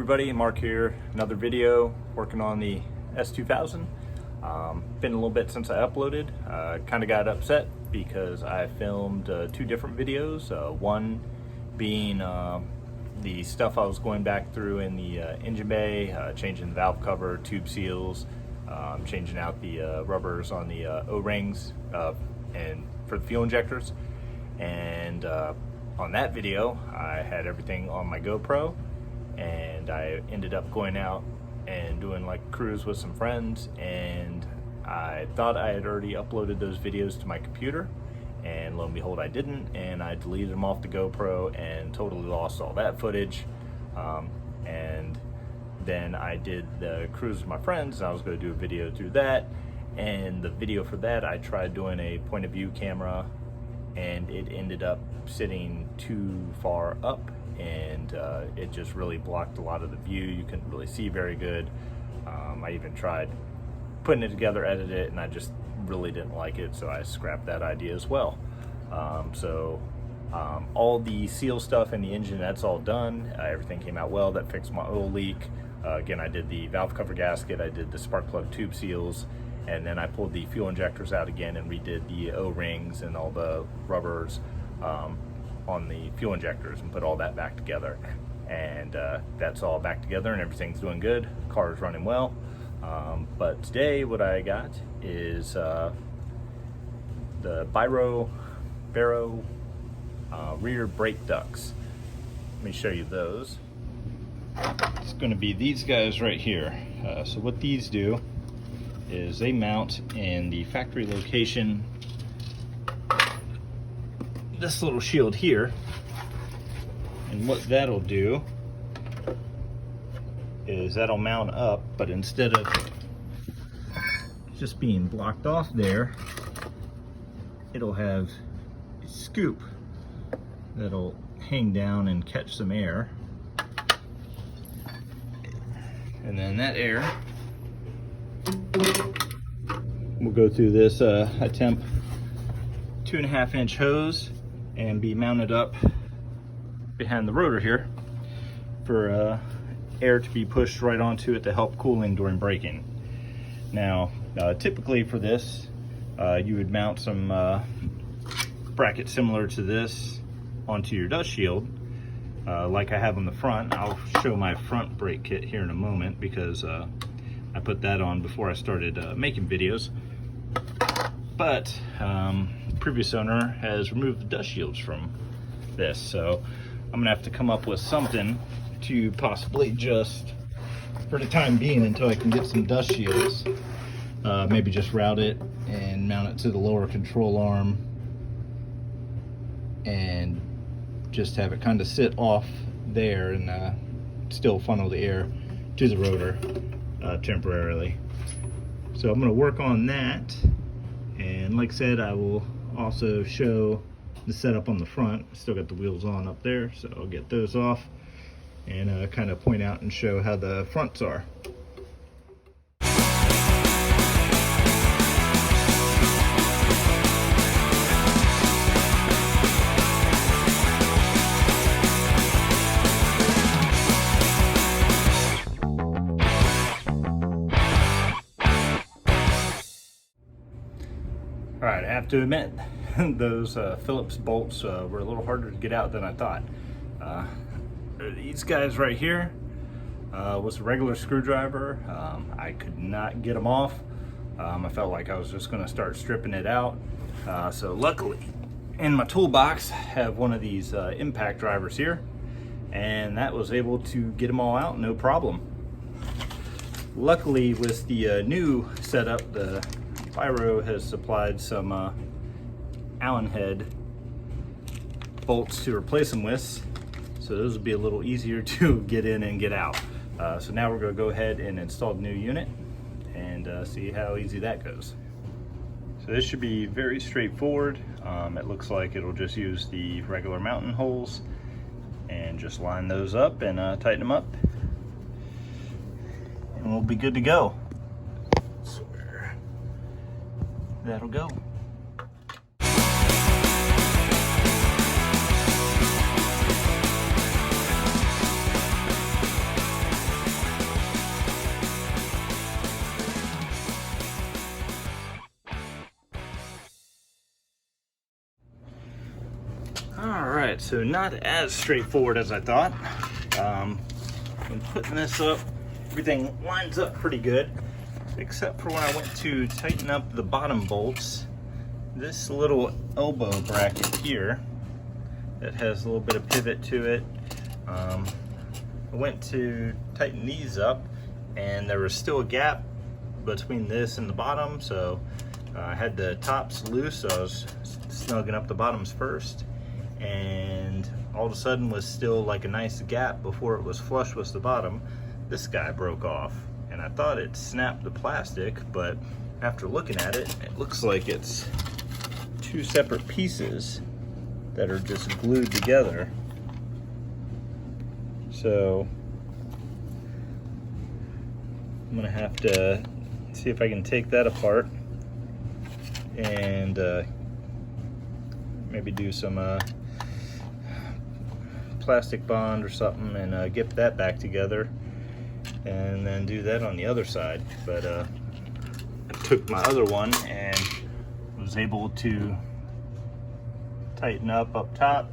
everybody, Mark here. Another video working on the S2000. Been a little bit since I uploaded. Kind of got upset because I filmed two different videos. One being the stuff I was going back through in the engine bay, changing the valve cover, tube seals, changing out the rubbers on the O-rings and for the fuel injectors. And on that video, I had everything on my GoPro, and I ended up going out and doing like a cruise with some friends, and I thought I had already uploaded those videos to my computer, and lo and behold I didn't, and I deleted them off the GoPro and totally lost all that footage. And then I did the cruise with my friends, and I was going to do a video through that, and the video for that I tried doing a point of view camera, and it ended up sitting too far up, and it just really blocked a lot of the view. You couldn't really see very good. I even tried putting it together, edited it, and I just really didn't like it, so I scrapped that idea as well. All the seal stuff in the engine, that's all done. Everything came out well. That fixed my oil leak. Again, I did the valve cover gasket, I did the spark plug tube seals, and then I pulled the fuel injectors out again and redid the O-rings and all the rubbers on the fuel injectors and put all that back together. And that's all back together and everything's doing good. Car is running well. But today what I got is the Baero rear brake ducts. Let me show you those. It's going to be these guys right here. So what these do is they mount in the factory location, this little shield here, and what that'll do is that'll mount up, but instead of just being blocked off there, it'll have a scoop that'll hang down and catch some air, and then that air will go through this a temp 2.5 inch hose and be mounted up behind the rotor here for air to be pushed right onto it to help cooling during braking. Now, typically for this, you would mount some brackets similar to this onto your dust shield, like I have on the front. I'll show my front brake kit here in a moment because I put that on before I started making videos. But the previous owner has removed the dust shields from this, so I'm gonna have to come up with something to possibly just, for the time being until I can get some dust shields, maybe just route it and mount it to the lower control arm and just have it kind of sit off there and still funnel the air to the rotor temporarily. So I'm going to work on that, and like I said, I will also show the setup on the front. Still got the wheels on up there, so I'll get those off and kind of point out and show how the fronts are. All right, I have to admit, those Phillips bolts were a little harder to get out than I thought. These guys right here was a regular screwdriver. I could not get them off. I felt like I was just going to start stripping it out. So luckily, in my toolbox, I have one of these impact drivers here, and that was able to get them all out, no problem. Luckily, with the new setup, the Baero has supplied some Allen head bolts to replace them with, so those will be a little easier to get in and get out. So now we're going to go ahead and install the new unit and see how easy that goes. So this should be very straightforward. It looks like it'll just use the regular mounting holes and just line those up and tighten them up, and we'll be good to go. That'll go. right, so not as straightforward as I thought. When putting this up, everything lines up pretty good, except for when I went to tighten up the bottom bolts. This little elbow bracket here that has a little bit of pivot to it, I went to tighten these up and there was still a gap between this and the bottom, so I had the tops loose, so I was snugging up the bottoms first, and all of a sudden was still like a nice gap before it was flush with the bottom. This guy broke off, and I thought it snapped the plastic, but after looking at it, it looks like it's two separate pieces that are just glued together. So I'm gonna have to see if I can take that apart and maybe do some plastic bond or something and get that back together, and then do that on the other side. But I took my other one and was able to tighten up top,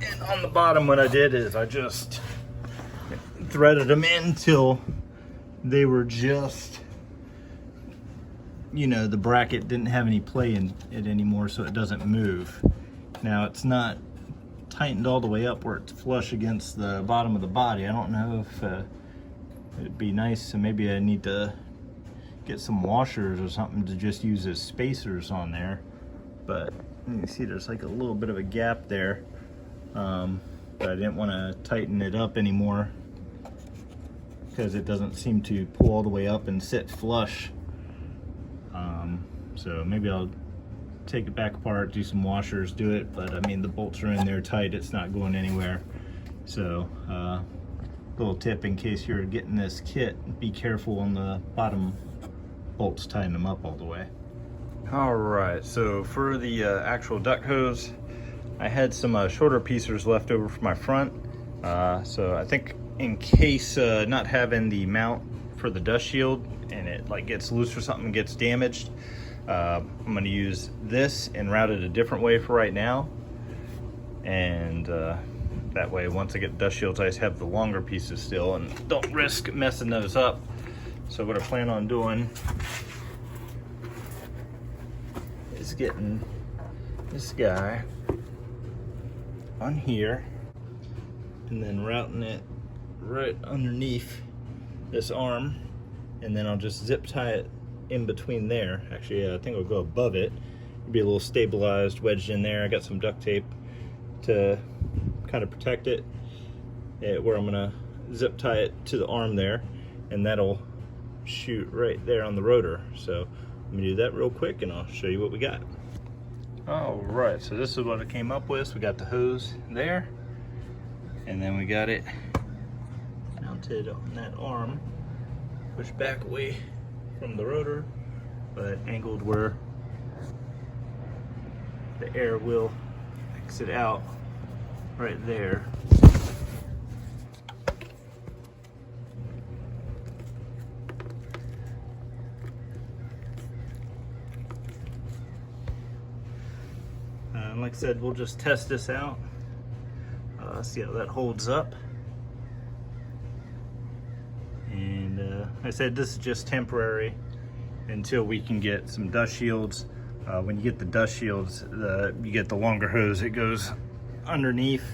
and on the bottom what I did is I just threaded them in until they were just, you know, the bracket didn't have any play in it anymore, so it doesn't move. Now it's not tightened all the way up where it's flush against the bottom of the body. I don't know if it'd be nice, so maybe I need to get some washers or something to just use as spacers on there. But you can see there's like a little bit of a gap there, but I didn't want to tighten it up anymore because it doesn't seem to pull all the way up and sit flush. So maybe I'll take it back apart, do some washers, do it, but I mean the bolts are in there tight, it's not going anywhere. So little tip in case you're getting this kit, be careful on the bottom bolts, tighten them up all the way. All right, so for the actual duct hose, I had some shorter pieces left over for my front. So I think in case not having the mount for the dust shield and it like gets loose or something, gets damaged, I'm going to use this and route it a different way for right now, and that way once I get dust shields I just have the longer pieces still and don't risk messing those up. So what I plan on doing is getting this guy on here and then routing it right underneath this arm, and then I'll just zip tie it in between there. Actually, I think I'll go above it. It'll be a little stabilized, wedged in there. I got some duct tape to kind of protect it, where I'm gonna zip tie it to the arm there, and that'll shoot right there on the rotor. So I'm gonna do that real quick and I'll show you what we got. All right, so this is what I came up with. So we got the hose there, and then we got it mounted on that arm, pushed back away from the rotor, but angled where the air will exit out right there. Like I said, we'll just test this out, see how that holds up. And like I said, this is just temporary until we can get some dust shields. When you get the dust shields, you get the longer hose. It goes underneath.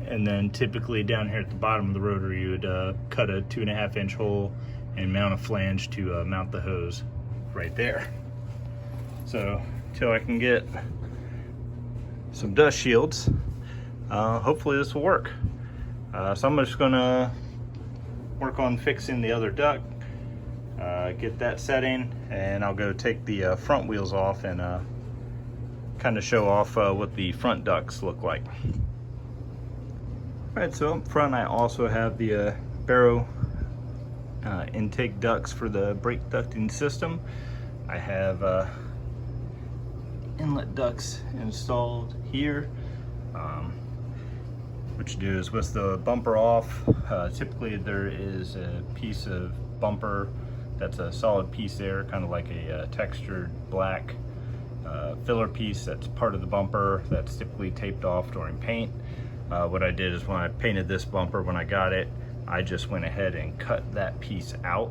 And then typically down here at the bottom of the rotor, you would cut a 2.5 inch hole and mount a flange to mount the hose right there. So until I can get some dust shields, hopefully this will work. So I'm just gonna work on fixing the other duct, get that setting, and I'll go take the front wheels off and kind of show off what the front ducts look like. All right, so up front I also have the Baero intake ducts for the brake ducting system. I have inlet ducts installed here. What you do is with the bumper off, typically there is a piece of bumper That's a solid piece there, kind of like a textured black filler piece that's part of the bumper that's typically taped off during paint. What I did is when I painted this bumper, when I got it, I just went ahead and cut that piece out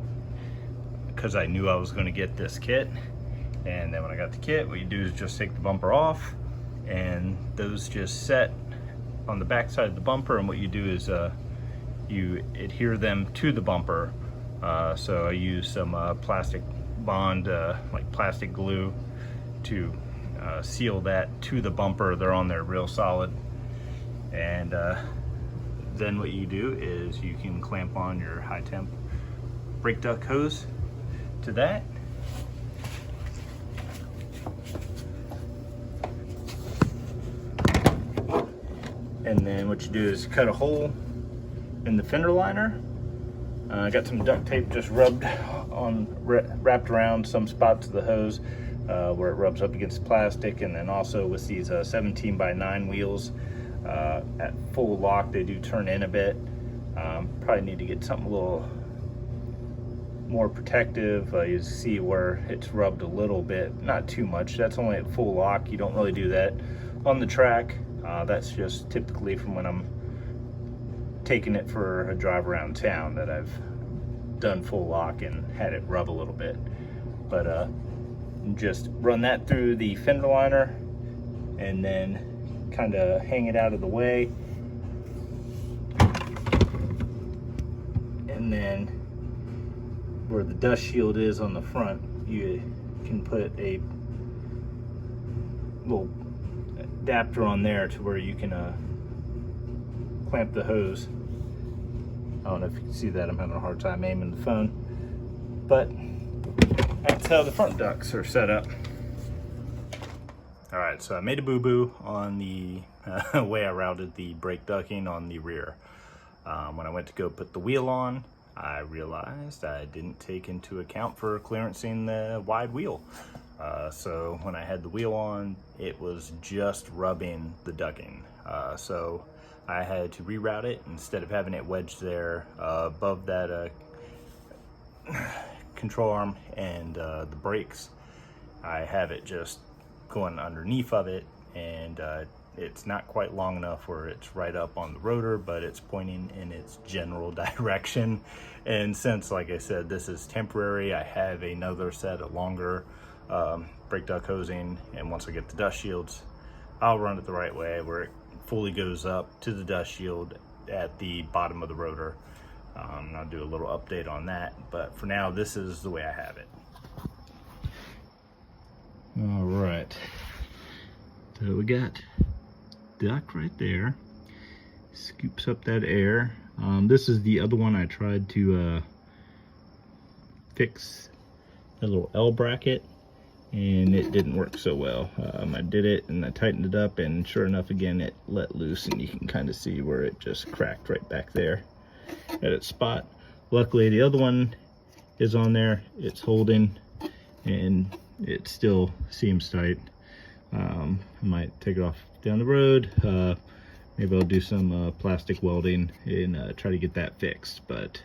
because I knew I was going to get this kit. And then when I got the kit, what you do is just take the bumper off, and those just set on the back side of the bumper, and what you do is you adhere them to the bumper. So I use some plastic bond, like plastic glue, to seal that to the bumper. They're on there real solid. And then what you do is you can clamp on your high temp brake duct hose to that. And then what you do is cut a hole in the fender liner. I got some duct tape just wrapped around some spots of the hose where it rubs up against the plastic, and then also with these 17x9 wheels at full lock, they do turn in a bit. Probably need to get something a little more protective. You see where it's rubbed a little bit, not too much. That's only at full lock. You don't really do that on the track. That's just typically from when I'm taking it for a drive around town that I've done full lock and had it rub a little bit. But just run that through the fender liner and then kind of hang it out of the way. And then where the dust shield is on the front, you can put a little adapter on there to where you can clamp the hose. I don't know if you can see that. I'm having a hard time aiming the phone, but that's how the front ducts are set up. All right, so I made a boo-boo on the way I routed the brake ducting on the rear. When I went to go put the wheel on, I realized I didn't take into account for clearancing the wide wheel. So when I had the wheel on, it was just rubbing the ducting. So I had to reroute it. Instead of having it wedged there above that control arm and the brakes, I have it just going underneath of it, and it's not quite long enough where it's right up on the rotor, but it's pointing in its general direction. And since, like I said, this is temporary, I have another set of longer brake duct hosing, and once I get the dust shields, I'll run it the right way where it fully goes up to the dust shield at the bottom of the rotor. I'll do a little update on that, but for now, this is the way I have it. All right, so we got duct right there, scoops up that air. This is the other one I tried to fix, a little L bracket, and it didn't work so well. I did it and I tightened it up, and sure enough, again, it let loose, and you can kind of see where it just cracked right back there at its spot. Luckily, the other one is on there, it's holding, and it still seems tight. I might take it off down the road. Maybe I'll do some plastic welding and try to get that fixed. But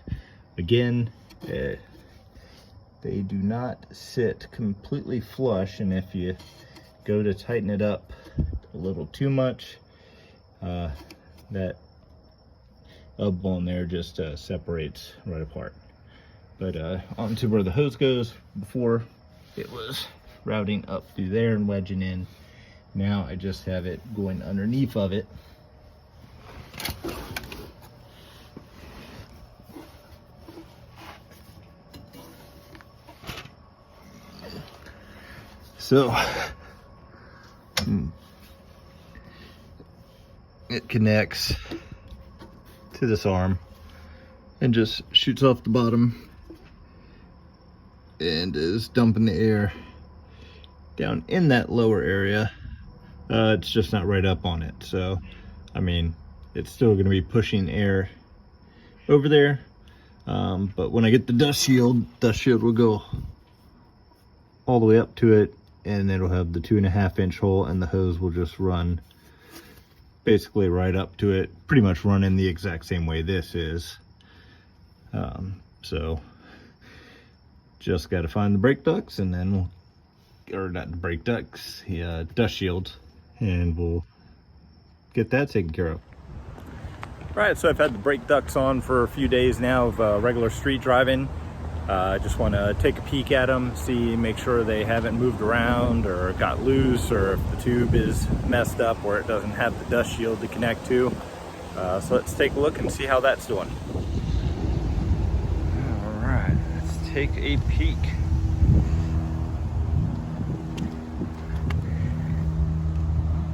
again, they do not sit completely flush, and if you go to tighten it up a little too much, that bone there just separates right apart. But onto where the hose goes. Before, it was routing up through there and wedging in. Now I just have it going underneath of it. So it connects to this arm and just shoots off the bottom and is dumping the air down in that lower area. It's just not right up on it, so I mean, it's still going to be pushing air over there, but when I get the dust shield will go all the way up to it, and it'll have the 2.5 inch hole, and the hose will just run basically right up to it, pretty much running the exact same way this is. So Just got to find the brake ducts, and then or not the brake ducts, the dust shields, and we'll get that taken care of. Right, so I've had the brake ducts on for a few days now of regular street driving. I just want to take a peek at them, make sure they haven't moved around or got loose, or if the tube is messed up where it doesn't have the dust shield to connect to. So let's take a look and see how that's doing. All right, let's take a peek.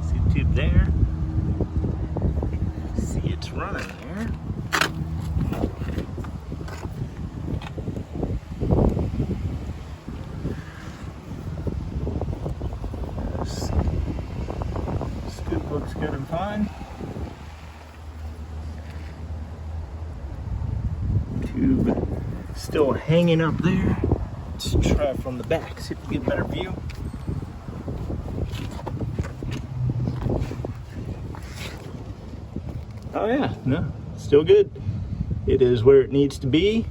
See the tube there? See it's running there. Scoop looks good and fine. Tube still hanging up there. Let's try from the back, see if we get a better view. Oh yeah, no, still good. It is where it needs to be.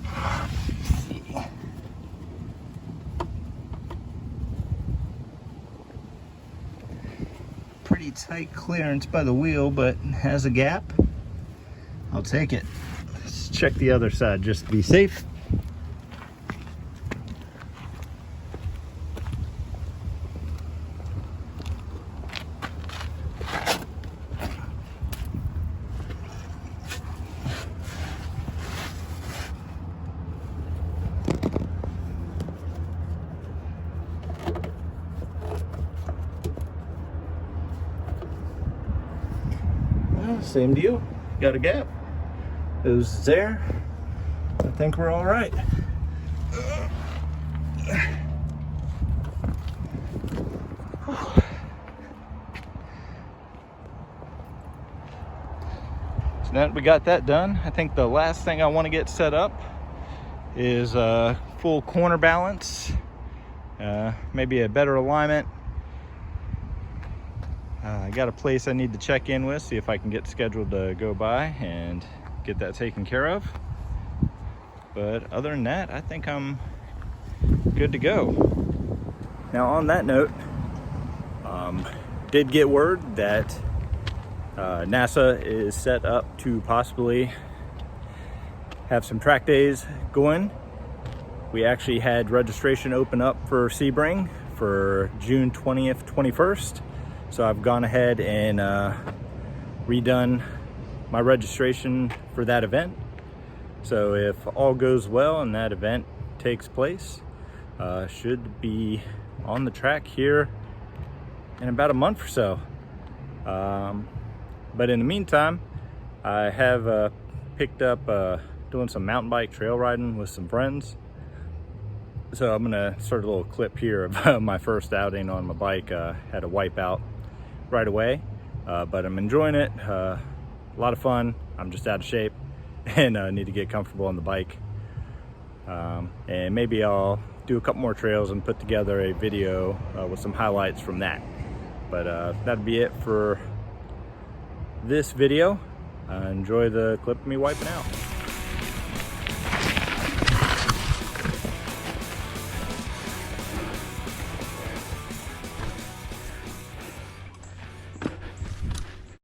Let's see. Pretty tight clearance by the wheel, but has a gap. I'll take it. Let's check the other side just to be safe. Same deal, got a gap. It was there. I think we're all right. So now that we got that done, I think the last thing I want to get set up is full corner balance, maybe a better alignment. I got a place I need to check in with, see if I can get scheduled to go by and get that taken care of. But other than that, I think I'm good to go. Now on that note, did get word that NASA is set up to possibly have some track days going. We actually had registration open up for Sebring for June 20th, 21st. So I've gone ahead and redone my registration for that event. So if all goes well and that event takes place, should be on the track here in about a month or so. But in the meantime, I have picked up doing some mountain bike trail riding with some friends. So I'm gonna start a little clip here of my first outing on my bike. Had a wipeout right away, but I'm enjoying it. A lot of fun. I'm just out of shape and need to get comfortable on the bike. And maybe I'll do a couple more trails and put together a video with some highlights from that. But that'd be it for this video. Enjoy the clip of me wiping out.